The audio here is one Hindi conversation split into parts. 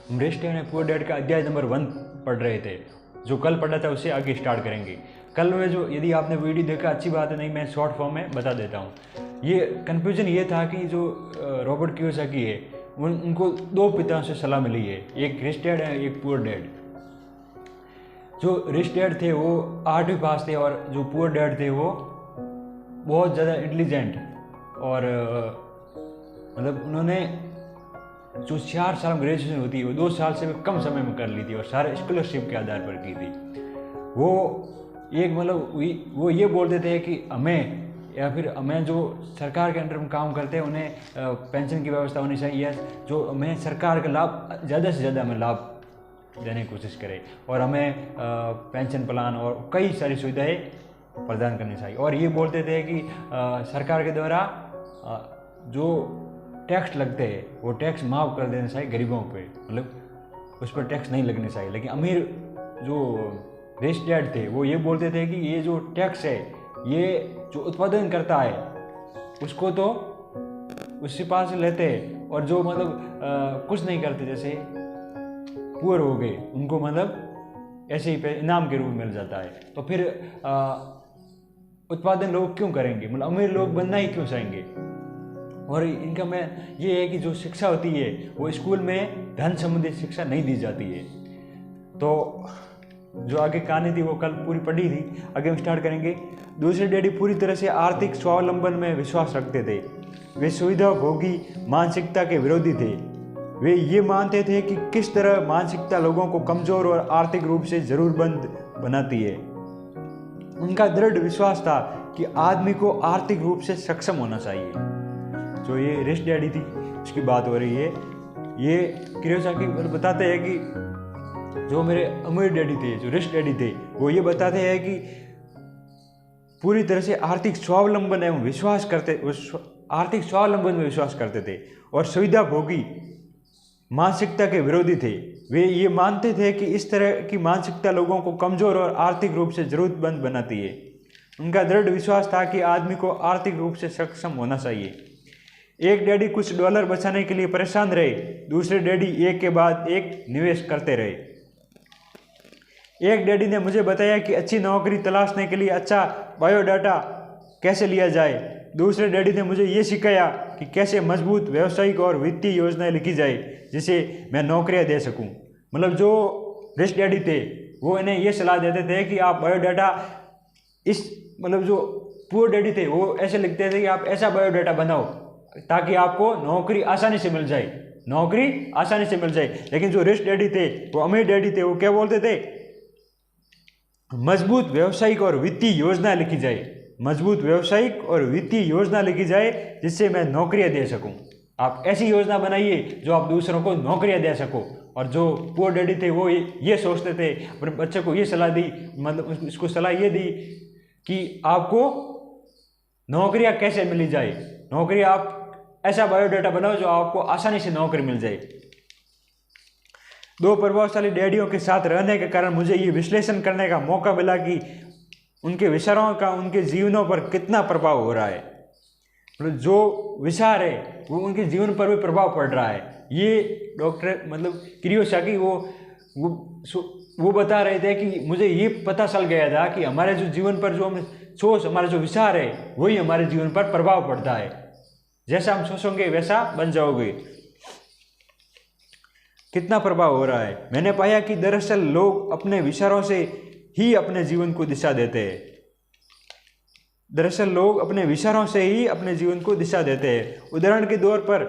हम rich dad and poor dad का अध्याय नंबर 1 पढ़ रहे थे। जो कल पढ़ा था उससे आगे स्टार्ट करेंगे। कल में जो, यदि आपने वीडियो देखा अच्छी बात है, नहीं मैं शॉर्ट फॉर्म में बता देता हूँ। ये कन्फ्यूजन ये था कि जो रॉबर्ट कियोसाकी है उनको 2 पिताओं से सलाह मिली है, एक रिच डैड है एक पुअर डैड। जो रिच डैड थे वो 8वीं पास थे और जो पुअर डैड थे वो बहुत ज़्यादा इंटेलिजेंट और मतलब उन्होंने जो 4 साल ग्रेजुएशन होती है वो 2 साल से भी कम समय में कर ली थी और सारे स्कॉलरशिप के आधार पर की थी। वो एक मतलब वो ये बोलते थे कि हमें या फिर हमें जो सरकार के अंडर में काम करते हैं उन्हें पेंशन की व्यवस्था होनी चाहिए, जो हमें सरकार का लाभ ज़्यादा से ज़्यादा हमें लाभ देने की कोशिश करे और हमें पेंशन प्लान और कई सारी सुविधाएं प्रदान करनी चाहिए। और ये बोलते थे कि सरकार के द्वारा जो टैक्स लगते हैं वो टैक्स माफ़ कर देना चाहिए गरीबों पे, मतलब उस पर टैक्स नहीं लगने चाहिए। लेकिन अमीर जो रिच डैड थे वो ये बोलते थे कि ये जो टैक्स है ये जो उत्पादन करता है उसको तो उसके पास लेते हैं और जो मतलब कुछ नहीं करते जैसे पुअर हो गए उनको मतलब ऐसे ही पे इनाम के रूप में मिल जाता है। तो फिर उत्पादन लोग क्यों करेंगे, मतलब अमीर लोग बनना ही क्यों चाहेंगे। और इनका मैं ये है कि जो शिक्षा होती है वो स्कूल में धन संबंधी शिक्षा नहीं दी जाती है। तो जो आगे कहानी थी वो कल पूरी पढ़ी थी, आगे हम स्टार्ट करेंगे। दूसरे डैडी पूरी तरह से आर्थिक स्वावलंबन में विश्वास रखते थे। वे सुविधा भोगी मानसिकता के विरोधी थे। वे ये मानते थे कि किस तरह मानसिकता लोगों को कमजोर और आर्थिक रूप से जरूरतमंद बनाती है। उनका दृढ़ विश्वास था कि आदमी को आर्थिक रूप से सक्षम होना चाहिए। जो ये रिच डैडी थी उसकी बात हो रही है। ये कियोसाकी बताते हैं कि जो मेरे अमीर डैडी थे, जो रिच डैडी थे, वो ये बताते हैं कि पूरी तरह से आर्थिक स्वावलंबन एवं आर्थिक स्वावलंबन में विश्वास करते थे और सुविधा भोगी मानसिकता के विरोधी थे। वे ये मानते थे कि इस तरह की मानसिकता लोगों को कमजोर और आर्थिक रूप से जरूरतमंद बनाती है। उनका दृढ़ विश्वास था कि आदमी को आर्थिक रूप से सक्षम होना चाहिए। एक डैडी कुछ डॉलर बचाने के लिए परेशान रहे, दूसरे डैडी एक के बाद एक निवेश करते रहे। एक डैडी ने मुझे बताया कि अच्छी नौकरी तलाशने के लिए अच्छा बायोडाटा कैसे लिया जाए। दूसरे डैडी ने मुझे ये सिखाया कि कैसे मजबूत व्यावसायिक और वित्तीय योजनाएं लिखी जाए जिसे मैं नौकरियां दे सकूं। मतलब जो रिच डैडी थे वो इन्हें ये सलाह देते थे कि आप बायोडाटा मतलब जो पुअर डैडी थे वो ऐसे लिखते थे कि आप ऐसा बायोडाटा बनाओ ताकि आपको नौकरी आसानी से मिल जाए। लेकिन जो रिच डैडी थे, वो अमीर डैडी थे, वो क्या बोलते थे, मजबूत व्यावसायिक और वित्तीय योजना लिखी जाए जिससे मैं नौकरियां दे सकूं। आप ऐसी योजना बनाइए जो आप दूसरों को नौकरियां दे सको। और जो पुअर डैडी थे वो ये सोचते थे, अपने बच्चे को ये सलाह दी, मतलब इसको सलाह ये दी कि आपको नौकरियां कैसे मिली जाए, नौकरी आप ऐसा बायोडाटा बनाओ जो आपको आसानी से नौकरी मिल जाए। 2 प्रभावशाली डैडियों के साथ रहने के कारण मुझे ये विश्लेषण करने का मौका मिला कि उनके विचारों का उनके जीवनों पर कितना प्रभाव हो रहा है। मतलब जो विचार है वो उनके जीवन पर भी प्रभाव पड़ रहा है। ये डॉक्टर मतलब कियोसाकी वो बता रहे थे कि मुझे ये पता चल गया था कि हमारे जो जीवन पर जो हम सोच, हमारे जो विचार है वही हमारे जीवन पर प्रभाव पड़ता है। जैसा हम सोचोगे वैसा बन जाओगे। कितना प्रभाव हो रहा है। मैंने पाया कि दरअसल लोग अपने विचारों से ही अपने जीवन को दिशा देते हैं। उदाहरण के तौर पर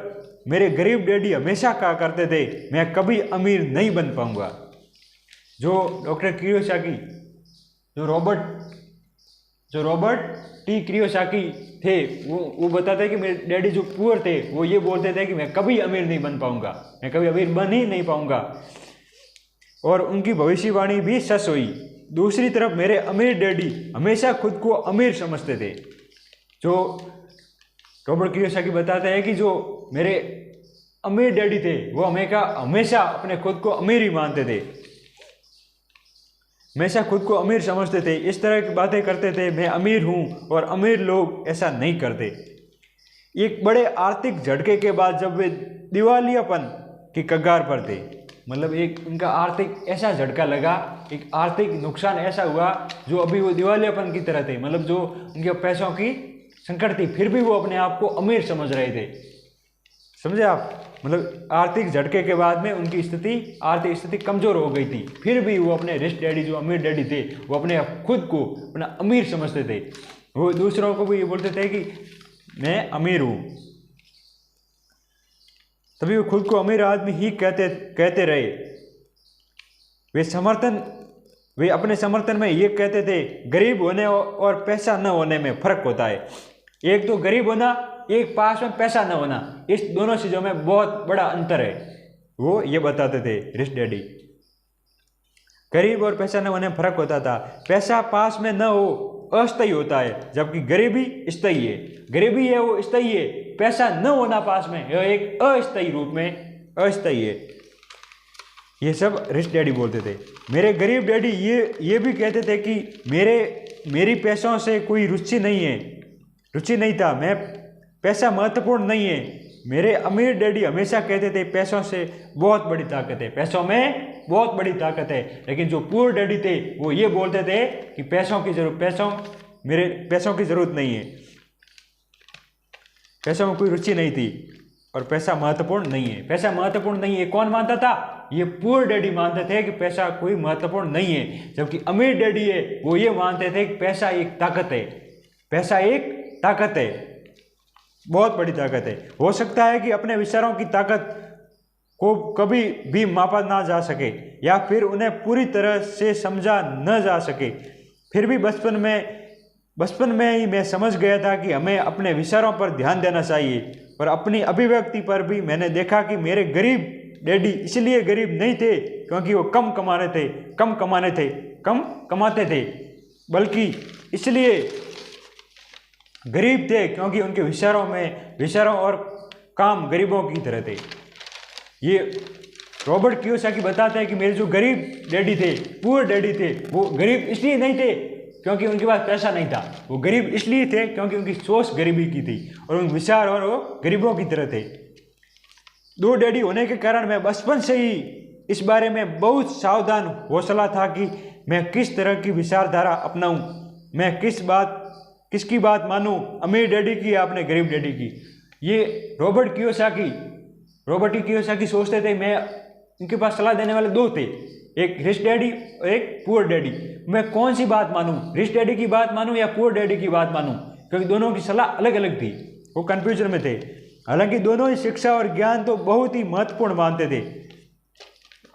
मेरे गरीब डैडी हमेशा कहा करते थे, मैं कभी अमीर नहीं बन पाऊंगा। जो डॉक्टर कियोसाकी, जो रॉबर्ट टी कियोसाकी थे, वो बताते हैं कि मेरे डैडी जो पुअर थे वो ये बोलते थे कि मैं कभी अमीर नहीं बन पाऊंगा, मैं कभी अमीर बन ही नहीं पाऊंगा। और उनकी भविष्यवाणी भी सच हुई। दूसरी तरफ मेरे अमीर डैडी हमेशा खुद को अमीर समझते थे। जो रॉबर्ट कियोसाकी बताते हैं कि जो मेरे अमीर डैडी थे वो हमेशा अपने खुद को अमीर ही मानते थे, हमेशा खुद को अमीर समझते थे, इस तरह की बातें करते थे, मैं अमीर हूँ। और अमीर लोग ऐसा नहीं करते। एक बड़े आर्थिक झटके के बाद जब वे दिवालियापन की कगार पर थे। मतलब एक उनका आर्थिक ऐसा झटका लगा, एक आर्थिक नुकसान ऐसा हुआ जो अभी वो दिवालियापन की तरह थे। मतलब जो उनके पैसों की संकट थी, फिर भी वो अपने आप को अमीर समझ रहे थे। समझे आप? मतलब आर्थिक झटके के बाद में उनकी आर्थिक स्थिति कमजोर हो गई थी, फिर भी वो अपने रिच डैडी, जो अमीर डैडी थे, वो अपने खुद को अपना अमीर समझते थे। वो दूसरों को भी ये बोलते थे कि मैं अमीर हूँ, तभी वो खुद को अमीर आदमी ही कहते रहे। वे अपने समर्थन में ये कहते थे, गरीब होने और पैसा न होने में फर्क होता है। एक तो गरीब होना, एक पास में पैसा न होना, इस दोनों चीजों में बहुत बड़ा अंतर है। वो ये बताते थे रिच डैडी। गरीब और पैसा न होने में फर्क होता था। पैसा पास में न हो अस्थायी होता है, जबकि गरीबी स्थायी है। गरीबी है वो स्थायी है, पैसा न होना पास में यह एक अस्थायी रूप में अस्थायी है। ये सब रिच डैडी बोलते थे। मेरे गरीब डैडी ये भी कहते थे कि मेरी पैसों से कोई रुचि नहीं था। मैं पैसा महत्वपूर्ण नहीं है। मेरे अमीर डैडी हमेशा कहते थे पैसों से बहुत बड़ी ताकत है, पैसों में बहुत बड़ी ताकत है। लेकिन जो पुअर डैडी थे वो ये बोलते थे कि मेरे पैसों की जरूरत नहीं है, पैसों में कोई रुचि नहीं थी और पैसा महत्वपूर्ण नहीं है। पैसा महत्वपूर्ण नहीं है कौन मानता था? ये पुअर डैडी मानते थे कि पैसा कोई महत्वपूर्ण नहीं है, जबकि अमीर डैडी है वो ये मानते थे कि पैसा एक ताकत है। पैसा एक ताकत है, बहुत बड़ी ताकत है। हो सकता है कि अपने विचारों की ताकत को कभी भी मापा ना जा सके या फिर उन्हें पूरी तरह से समझा न जा सके, फिर भी बचपन में ही मैं समझ गया था कि हमें अपने विचारों पर ध्यान देना चाहिए। और अपनी अभिव्यक्ति पर भी मैंने देखा कि मेरे गरीब डैडी इसलिए गरीब नहीं थे क्योंकि वो कम कमाते थे, बल्कि इसलिए गरीब थे क्योंकि उनके विचारों और काम गरीबों की तरह थे। ये रॉबर्ट कियोसाकी बताते हैं कि मेरे जो गरीब डैडी थे, पुअर डैडी थे, वो गरीब इसलिए नहीं थे क्योंकि उनके पास पैसा नहीं था। वो गरीब इसलिए थे क्योंकि उनकी सोच गरीबी की थी और उनके विचार और वो गरीबों की तरह थे। दो डैडी होने के कारण मैं बचपन से ही इस बारे में बहुत सावधान हौसला था कि मैं किस तरह की विचारधारा अपनाऊं, मैं किसकी बात मानूं, अमीर डैडी की या अपने गरीब डैडी की। ये रॉबर्ट कियोसाकी सोचते थे। मैं उनके पास सलाह देने वाले दो थे, एक रिच डैडी और एक पुअर डैडी। मैं कौन सी बात मानूं, रिच डैडी की बात मानूं या पुअर डैडी की बात मानूं, क्योंकि दोनों की सलाह अलग अलग थी। वो कंफ्यूजन में थे। हालांकि दोनों ही शिक्षा और ज्ञान तो बहुत ही महत्वपूर्ण मानते थे,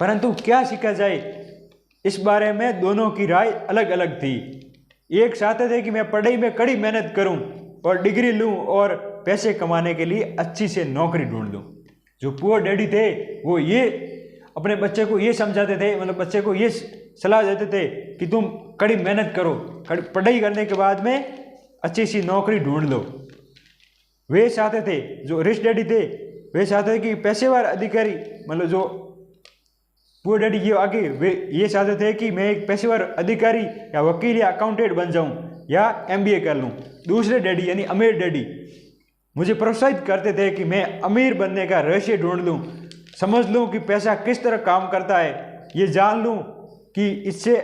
परंतु क्या सीखा जाए इस बारे में दोनों की राय अलग अलग थी। एक चाहते थे कि मैं पढ़ाई में कड़ी मेहनत करूं और डिग्री लूं और पैसे कमाने के लिए अच्छी से नौकरी ढूंढ लूं। जो पुअर डैडी थे वो ये अपने बच्चे को ये समझाते थे, मतलब बच्चे को ये सलाह देते थे कि तुम कड़ी मेहनत करो, पढ़ाई करने के बाद में अच्छी सी नौकरी ढूंढ लो। वे चाहते थे, जो रिच डैडी थे वे चाहते थे कि पेशेवर अधिकारी, मतलब जो पुअर डैडी वे ये चाहते थे कि मैं एक पेशेवर अधिकारी या वकील या अकाउंटेंट बन जाऊं या MBA कर लूं। दूसरे डैडी यानी अमीर डैडी मुझे प्रोत्साहित करते थे कि मैं अमीर बनने का रहस्य ढूंढ लूं, समझ लूं कि पैसा किस तरह काम करता है, ये जान लूं कि इससे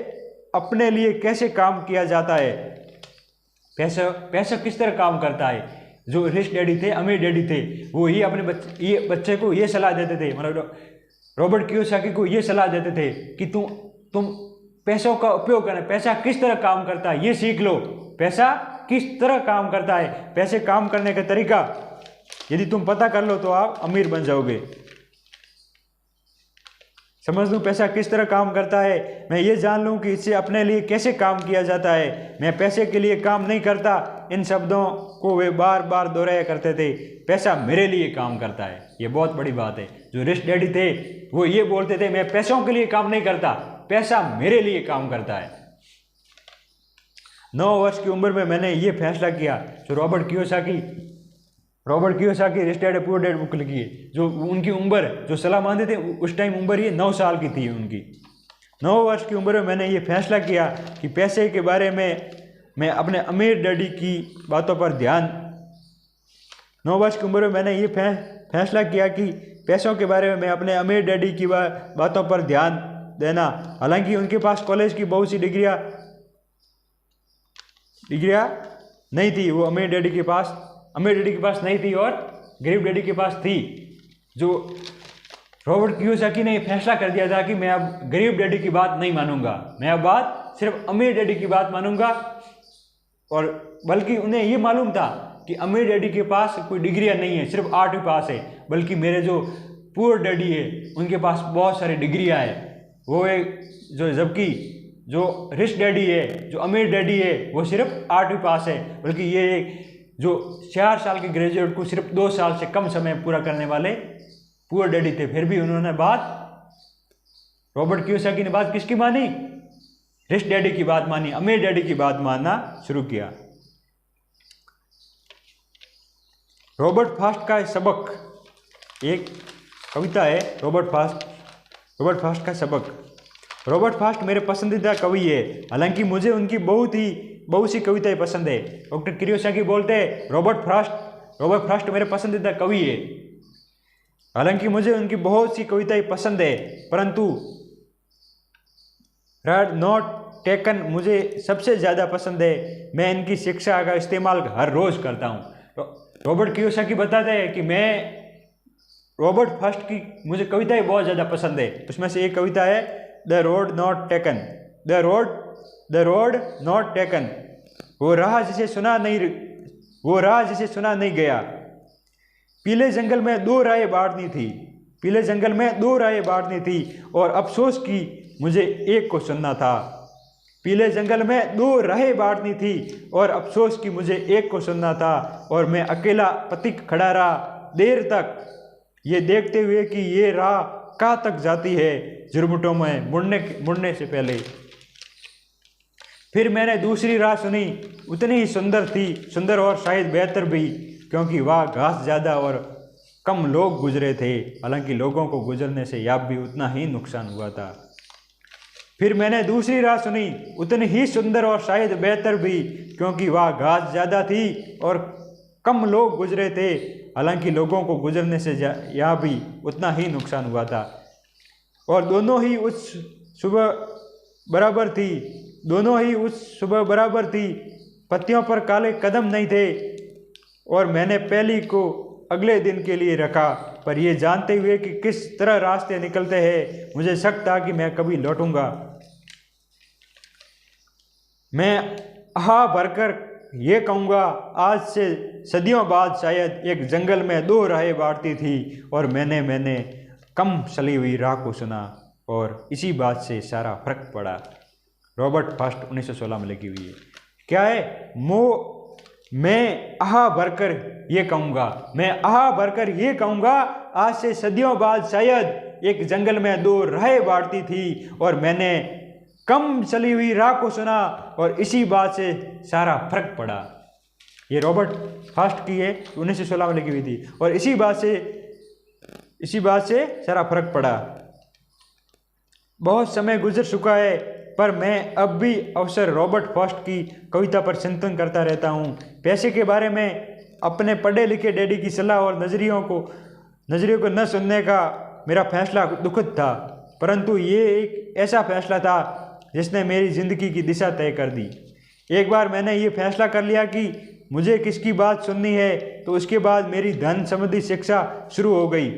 अपने लिए कैसे काम किया जाता है, पैसा किस तरह काम करता है। जो रिच डैडी थे, अमीर डैडी थे, वो ही अपने बच्चे को ये सलाह देते थे, मतलब रॉबर्ट कियोसाकी को ये सलाह देते थे कि तुम पैसों का उपयोग करना, पैसा किस तरह काम करता है ये सीख लो। पैसा किस तरह काम करता है, पैसे काम करने का तरीका यदि तुम पता कर लो तो आप अमीर बन जाओगे। समझ लूँ पैसा किस तरह काम करता है, मैं ये जान लूँ कि इससे अपने लिए कैसे काम किया जाता है। मैं पैसे के लिए काम नहीं करता। इन शब्दों को वे बार बार दोहराया करते थे, पैसा मेरे लिए काम करता है। ये बहुत बड़ी बात है। जो रिच डैडी थे वो ये बोलते थे, मैं पैसों के लिए काम नहीं करता, पैसा मेरे लिए काम करता है। 9 वर्ष की उम्र में मैंने ये फैसला किया। जो Robert Kiyosaki rich dad poor dad book लिखी है, जो उनकी उम्र जो सलाह मानते थे उस टाइम उम्र ये 9 साल की थी उनकी। 9 वर्ष की उम्र में मैंने ये फैसला किया कि पैसे के बारे में मैं अपने अमीर डैडी की बातों पर ध्यान 9 वर्ष की उम्र में मैंने ये फैसला किया कि पैसों के बारे में, अपने अमीर डैडी की बातों पर ध्यान देना। हालांकि उनके पास कॉलेज की बहुत सी डिग्रियां नहीं थी। वो अमीर डैडी के पास नहीं थी और गरीब डैडी के पास थी। जो रॉबर्ट कियोसाकी ने फैसला कर दिया था कि मैं अब गरीब डैडी की बात नहीं मानूंगा, मैं अब बात सिर्फ अमीर डैडी की बात मानूंगा। और बल्कि उन्हें ये मालूम था कि अमीर डैडी के पास कोई डिग्रियां नहीं है, सिर्फ 8वीं पास है, बल्कि मेरे जो पुअर डैडी है उनके पास बहुत सारी डिग्रियां है। वो एक जबकि जो रिच डैडी है, जो अमीर डैडी है, वो सिर्फ 8वीं पास है, बल्कि ये जो 4 साल के ग्रेजुएट को सिर्फ 2 साल से कम समय पूरा करने वाले पुअर डैडी थे। फिर भी उन्होंने रॉबर्ट कियोसाकी ने बात किसकी मानी? रिच डैडी की बात मानी, अमीर डैडी की बात मानना शुरू किया। रॉबर्ट फास्ट का सबक, एक कविता है रॉबर्ट फास्ट का सबक। रॉबर्ट फास्ट मेरे पसंदीदा कवि है, हालांकि मुझे उनकी बहुत सी कविताएं पसंद है। डॉक्टर कियोसाकी बोलते हैं रॉबर्ट फास्ट मेरे पसंदीदा कवि है, हालांकि मुझे उनकी बहुत सी कविताएं पसंद है, परंतु रेड नॉट टेकन मुझे सबसे ज़्यादा पसंद है। मैं इनकी शिक्षा का इस्तेमाल हर रोज़ करता हूँ। रॉबर्ट कियोसाकी बताते हैं कि रॉबर्ट फास्ट की मुझे कविताएं बहुत ज़्यादा पसंद है। उसमें से एक कविता है द रोड नॉट टेकन। वो राह जिसे सुना नहीं गया। पीले जंगल में 2 राहें बांटनी थी और अफसोस की मुझे एक को सुनना था। पीले जंगल में 2 राहें बांटनी थी और अफसोस की मुझे एक को सुनना था, और मैं अकेला पथिक खड़ा रहा देर तक, ये देखते हुए कि ये राह कहाँ तक जाती है, झुरमुटों में मुड़ने से पहले। फिर मैंने दूसरी राह सुनी, उतनी ही सुंदर और शायद बेहतर भी, क्योंकि वहाँ घास ज़्यादा और कम लोग गुजरे थे। हालांकि लोगों को गुजरने से यहाँ भी उतना ही नुकसान हुआ था। फिर मैंने दूसरी राह सुनी, उतनी ही सुंदर और शायद बेहतर भी, क्योंकि वहाँ घास ज़्यादा थी और कम लोग गुजरे थे। हालांकि लोगों को गुजरने से यहाँ भी उतना ही नुकसान हुआ था, और दोनों ही उस सुबह बराबर थी। पत्तियों पर काले कदम नहीं थे, और मैंने पहली को अगले दिन के लिए रखा, पर यह जानते हुए कि किस तरह रास्ते निकलते हैं, मुझे शक था कि मैं कभी लौटूंगा। मैं आह भरकर ये कहूँगा, आज से सदियों बाद शायद एक जंगल में 2 राहें बांटती थी, और मैंने कम चली हुई राह को सुना, और इसी बात से सारा फर्क पड़ा। रॉबर्ट फास्ट 1916 में लिखी हुई है। क्या है? मैं आह भरकर ये कहूँगा, आज से सदियों बाद शायद एक जंगल में 2 राहें बांटती थी, और मैंने कम चली हुई राह को सुना, और इसी बात से सारा फर्क पड़ा। ये रॉबर्ट फास्ट की है, 1916 में लिखी हुई थी, और इसी बात से सारा फर्क पड़ा। बहुत समय गुजर चुका है, पर मैं अब भी अवसर रॉबर्ट फास्ट की कविता पर चिंतन करता रहता हूँ। पैसे के बारे में अपने पढ़े लिखे डैडी की सलाह और नज़रियों को न सुनने का मेरा फैसला दुखद था, परंतु ये एक ऐसा फैसला था जिसने मेरी ज़िंदगी की दिशा तय कर दी। एक बार मैंने ये फैसला कर लिया कि मुझे किसकी बात सुननी है, तो उसके बाद मेरी धन संबंधी शिक्षा शुरू हो गई।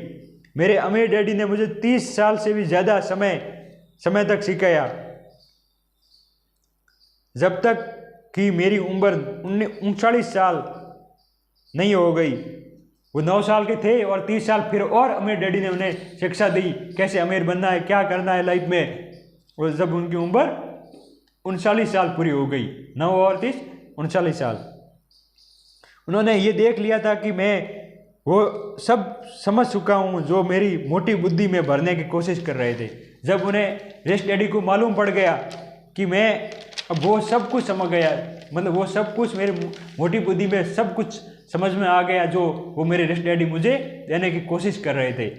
मेरे अमीर डैडी ने मुझे 30 साल से भी ज़्यादा समय तक सिखाया, जब तक कि मेरी उम्र 39 साल नहीं हो गई। वो 9 साल के थे, और 30 साल फिर और अमीर डैडी ने उन्हें शिक्षा दी कैसे अमीर बनना है, क्या करना है लाइफ में। और जब उनकी उम्र 39 साल पूरी हो गई, 9 और 30 39 साल, उन्होंने ये देख लिया था कि मैं वो सब समझ चुका हूँ जो मेरी मोटी बुद्धि में भरने की कोशिश कर रहे थे। जब उन्हें रिच डैडी को मालूम पड़ गया कि मैं अब वो सब कुछ समझ गया, मतलब वो सब कुछ मेरी मोटी बुद्धि में सब कुछ समझ में आ गया जो वो मेरे रिच डैडी मुझे देने की कोशिश कर रहे थे।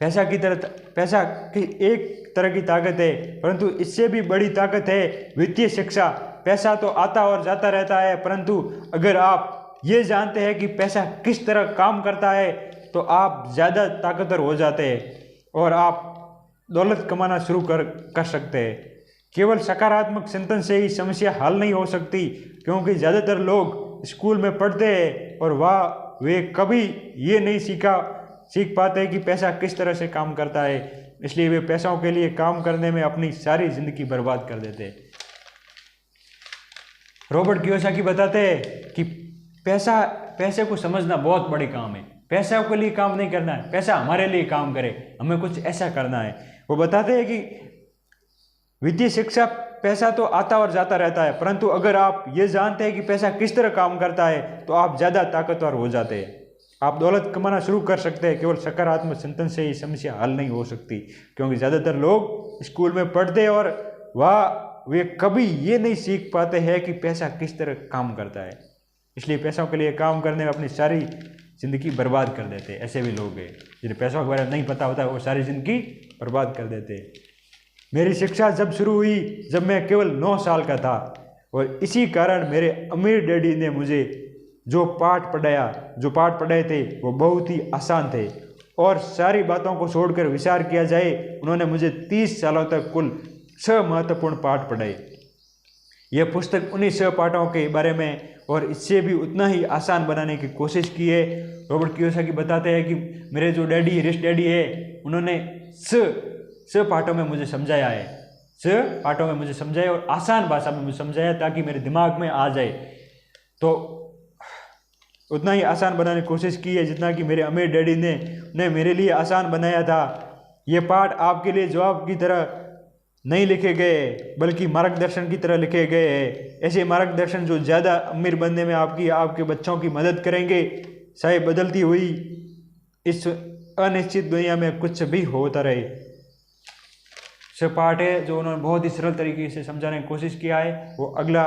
पैसा की एक तरह की ताकत है, परंतु इससे भी बड़ी ताकत है वित्तीय शिक्षा। पैसा तो आता और जाता रहता है, परंतु अगर आप ये जानते हैं कि पैसा किस तरह काम करता है, तो तो आप ज़्यादा ताकतवर हो जाते हैं और आप दौलत कमाना शुरू कर सकते हैं। केवल सकारात्मक चिंतन से ही समस्या हल नहीं हो सकती, क्योंकि ज़्यादातर लोग स्कूल में पढ़ते हैं और वे कभी ये नहीं सीख पाते कि पैसा किस तरह से काम करता है, इसलिए वे पैसों के लिए काम करने में अपनी सारी ज़िंदगी बर्बाद कर देते हैं। रॉबर्ट कियोसाकी बताते हैं कि पैसे को समझना बहुत बड़ी काम है। पैसा के लिए काम नहीं करना है, पैसा हमारे लिए काम करे, हमें कुछ ऐसा करना है। वो बताते हैं कि वित्तीय शिक्षा, पैसा तो आता और जाता रहता है, परंतु अगर आप ये जानते हैं कि पैसा किस तरह काम करता है तो आप ज़्यादा ताकतवर हो जाते हैं। आप दौलत कमाना शुरू कर सकते हैं। केवल सकारात्मक चिंतन से ही समस्या हल नहीं हो सकती, क्योंकि ज़्यादातर लोग स्कूल में पढ़ते हैं और वे कभी ये नहीं सीख पाते हैं कि पैसा किस तरह काम करता है, इसलिए पैसों के लिए काम करने में अपनी सारी ज़िंदगी बर्बाद कर देते हैं। ऐसे भी लोग हैं जिन्हें पैसों के बारे में नहीं पता होता है, वो सारी ज़िंदगी बर्बाद कर देते हैं। मेरी शिक्षा जब शुरू हुई जब मैं केवल 9 साल का था, और इसी कारण मेरे अमीर डैडी ने मुझे जो पाठ पढ़ाए थे वो बहुत ही आसान थे, और सारी बातों को छोड़कर विचार किया जाए उन्होंने मुझे 30 सालों तक कुल 6 महत्वपूर्ण पाठ पढ़ाए। यह पुस्तक उन्हीं 6 पाठों के बारे में और इससे भी उतना ही आसान बनाने की कोशिश की है। रॉबर्ट कियोसाकी बताते हैं कि मेरे जो रिच डैडी है, उन्होंने 6 पाठों में मुझे समझाया है, 6 पाठों में मुझे समझाया और आसान भाषा में मुझे समझाया ताकि मेरे दिमाग में आ जाए। तो उतना ही आसान बनाने की कोशिश की है जितना कि मेरे अमीर डैडी ने मेरे लिए आसान बनाया था। ये पाठ आपके लिए जवाब की तरह नहीं लिखे गए बल्कि मार्गदर्शन की तरह लिखे गए हैं। ऐसे मार्गदर्शन जो ज़्यादा अमीर बनने में आपके बच्चों की मदद करेंगे। चाहे बदलती हुई इस अनिश्चित दुनिया में कुछ भी होता रहे। से पार्ट है जो उन्होंने बहुत ही सरल तरीके से समझाने की कोशिश किया है। वो अगला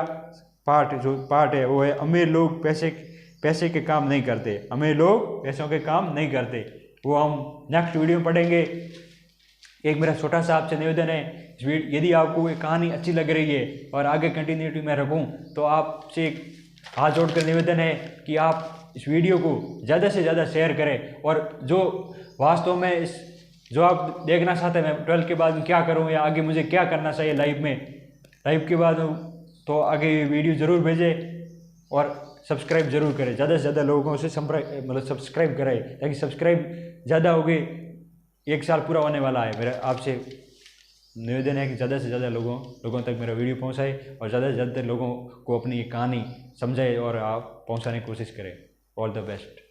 पार्ट है वो है अमीर लोग पैसे के काम नहीं करते, अमीर लोग पैसों के काम नहीं करते। वो हम नेक्स्ट वीडियो में पढ़ेंगे। एक मेरा छोटा सा आपसे निवेदन है, यदि आपको ये कहानी अच्छी लग रही है और आगे कंटिन्यूटी में रखूं तो आपसे एक हाथ जोड़कर निवेदन है कि आप इस वीडियो को ज़्यादा से ज़्यादा शेयर करें। और जो वास्तव में जो आप देखना चाहते हैं मैं 12 के बाद में क्या करूं या आगे मुझे क्या करना चाहिए लाइव के बाद, तो आगे वीडियो ज़रूर भेजें और सब्सक्राइब जरूर करें। ज़्यादा से ज़्यादा लोगों से सब्सक्राइब करें ताकि सब्सक्राइब ज़्यादा हो गए। 1 साल पूरा होने वाला है। मेरा आपसे निवेदन है कि ज़्यादा से ज़्यादा लोगों तक मेरा वीडियो पहुंचाए और ज़्यादा से ज़्यादा लोगों को अपनी ये कहानी समझाए और आप पहुंचाने की कोशिश करें। All the best.